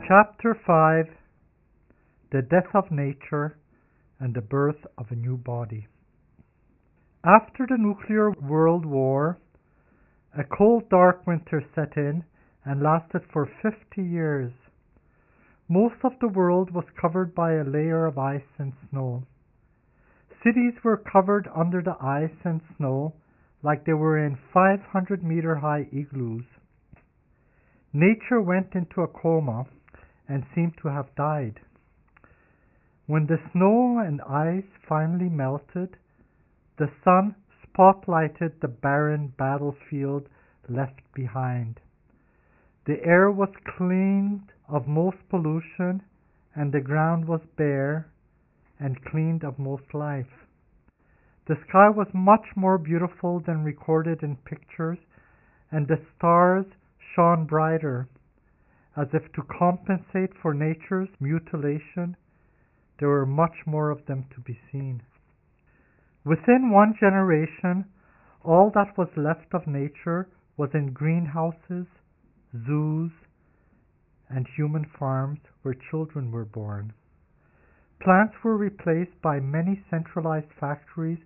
Chapter 5: The Death of Nature and the Birth of a New Body. After the nuclear world war, a cold, dark winter set in and lasted for 50 years. Most of the world was covered by a layer of ice and snow. Cities were covered under the ice and snow like they were in 500-meter-high igloos. Nature went into a coma and seemed to have died. When the snow and ice finally melted, the sun spotlighted the barren battlefield left behind. The air was cleaned of most pollution, and the ground was bare and cleaned of most life. The sky was much more beautiful than recorded in pictures, and the stars shone brighter. As if to compensate for nature's mutilation, there were much more of them to be seen. Within one generation, all that was left of nature was in greenhouses, zoos, and human farms where children were born. Plants were replaced by many centralized factories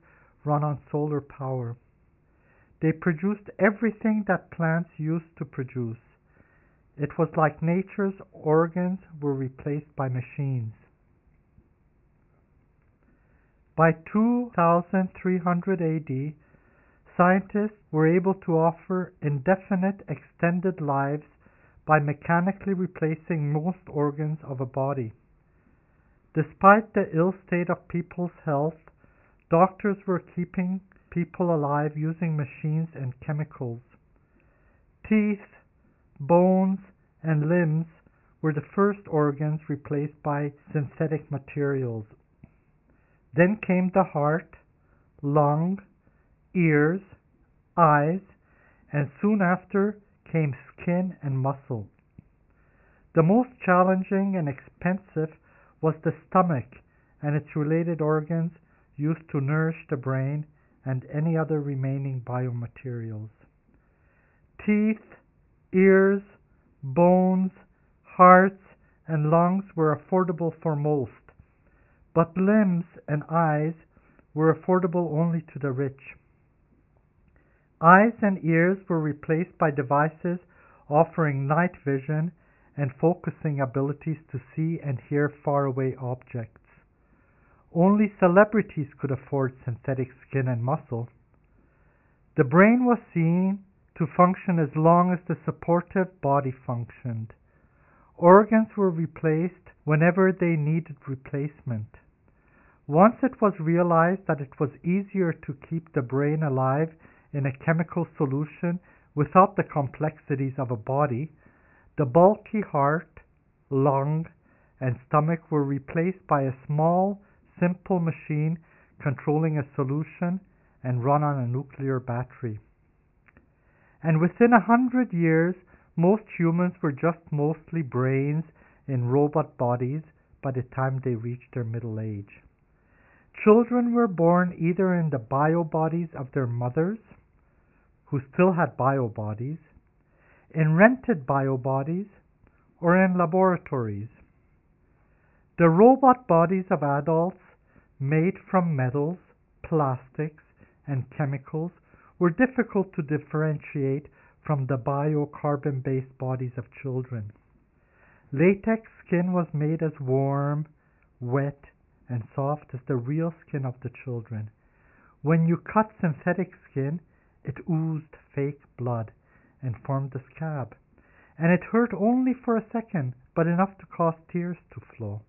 run on solar power. They produced everything that plants used to produce. It was like nature's organs were replaced by machines. By 2300 AD, scientists were able to offer indefinite extended lives by mechanically replacing most organs of a body. Despite the ill state of people's health, doctors were keeping people alive using machines and chemicals. Teeth, bones, and limbs were the first organs replaced by synthetic materials. Then came the heart, lung, ears, eyes, and soon after came skin and muscle. The most challenging and expensive was the stomach and its related organs used to nourish the brain and any other remaining biomaterials. Teeth, ears, bones, hearts, and lungs were affordable for most, but limbs and eyes were affordable only to the rich. Eyes and ears were replaced by devices offering night vision and focusing abilities to see and hear faraway objects. Only celebrities could afford synthetic skin and muscle. The brain was seen to function as long as the supportive body functioned. Organs were replaced whenever they needed replacement. Once it was realized that it was easier to keep the brain alive in a chemical solution without the complexities of a body, the bulky heart, lung, and stomach were replaced by a small, simple machine controlling a solution and run on a nuclear battery. And within 100 years, most humans were just mostly brains in robot bodies by the time they reached their middle age. Children were born either in the bio-bodies of their mothers, who still had bio-bodies, in rented bio-bodies, or in laboratories. The robot bodies of adults, made from metals, plastics, and chemicals, were difficult to differentiate from the biocarbon-based bodies of children. Latex skin was made as warm, wet, and soft as the real skin of the children. When you cut synthetic skin, it oozed fake blood and formed a scab, and it hurt only for a second, but enough to cause tears to flow.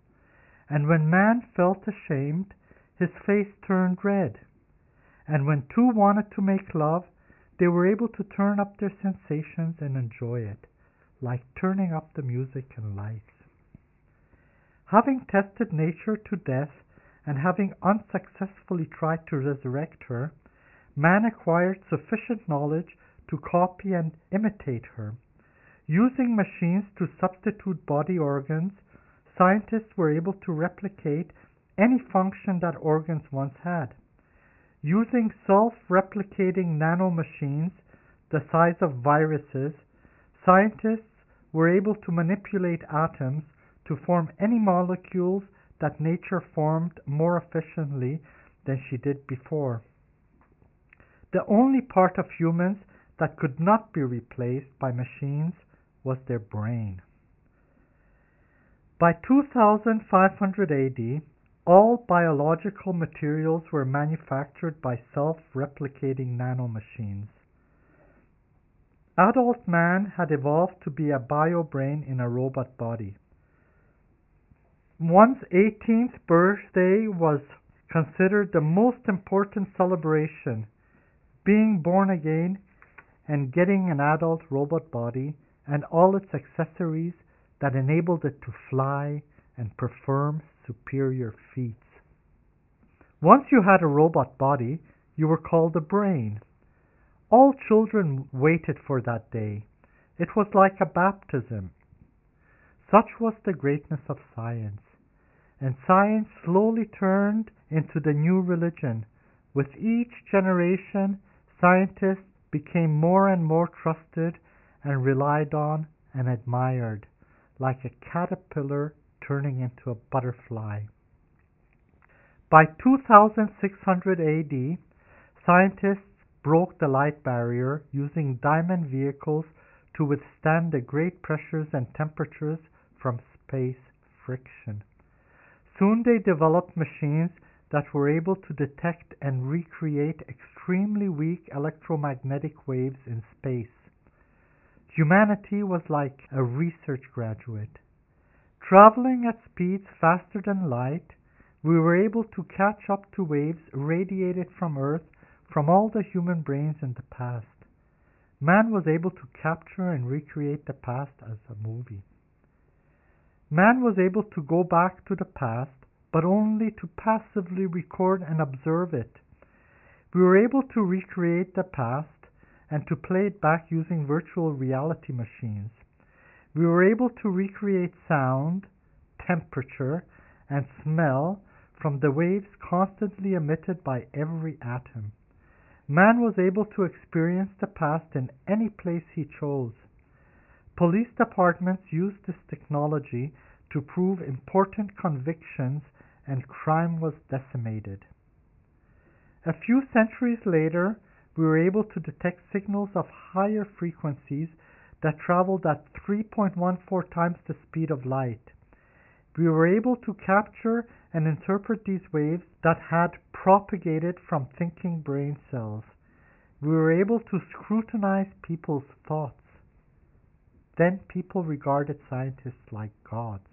And when man felt ashamed, his face turned red. And when two wanted to make love, they were able to turn up their sensations and enjoy it, like turning up the music and lights. Having tested nature to death and having unsuccessfully tried to resurrect her, man acquired sufficient knowledge to copy and imitate her. Using machines to substitute body organs, scientists were able to replicate any function that organs once had. Using self-replicating nanomachines the size of viruses, scientists were able to manipulate atoms to form any molecules that nature formed more efficiently than she did before. The only part of humans that could not be replaced by machines was their brain. By 2500 AD, all biological materials were manufactured by self-replicating nanomachines. Adult man had evolved to be a bio-brain in a robot body. One's 18th birthday was considered the most important celebration, being born again and getting an adult robot body and all its accessories that enabled it to fly and perform superior feats. Once you had a robot body, you were called a brain. All children waited for that day. It was like a baptism. Such was the greatness of science. And science slowly turned into the new religion. With each generation, scientists became more and more trusted and relied on and admired, like a caterpillar turning into a butterfly. By 2600 AD, scientists broke the light barrier using diamond vehicles to withstand the great pressures and temperatures from space friction. Soon they developed machines that were able to detect and recreate extremely weak electromagnetic waves in space. Humanity was like a research graduate. Traveling at speeds faster than light, we were able to catch up to waves radiated from Earth from all the human brains in the past. Man was able to capture and recreate the past as a movie. Man was able to go back to the past, but only to passively record and observe it. We were able to recreate the past and to play it back using virtual reality machines. We were able to recreate sound, temperature, and smell from the waves constantly emitted by every atom. Man was able to experience the past in any place he chose. Police departments used this technology to prove important convictions, and crime was decimated. A few centuries later, we were able to detect signals of higher frequencies that traveled at 3.14 times the speed of light. We were able to capture and interpret these waves that had propagated from thinking brain cells. We were able to scrutinize people's thoughts. Then people regarded scientists like gods.